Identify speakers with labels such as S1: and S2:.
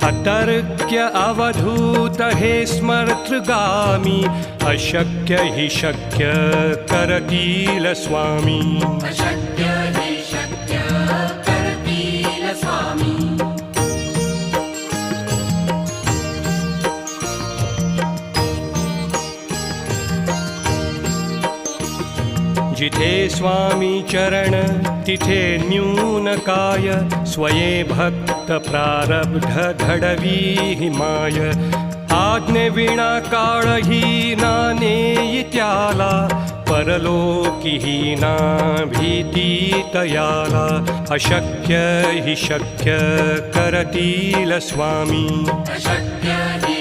S1: अतर्क्य अवधूत हे स्मर्तृगामी अशक्य हि शक्य करतील स्वामी
S2: अशक्य हि शक्य करतील स्वामी
S1: जिथे स्वामी चरण तिथे न्यून काय स्वये भक्त प्रारब्ध घडवी माय आज्ञे विना काळही ना नेई त्याला परलोकी ना भीती तयाला अशक्य हि शक्य करतील स्वामी
S2: अशक्य हि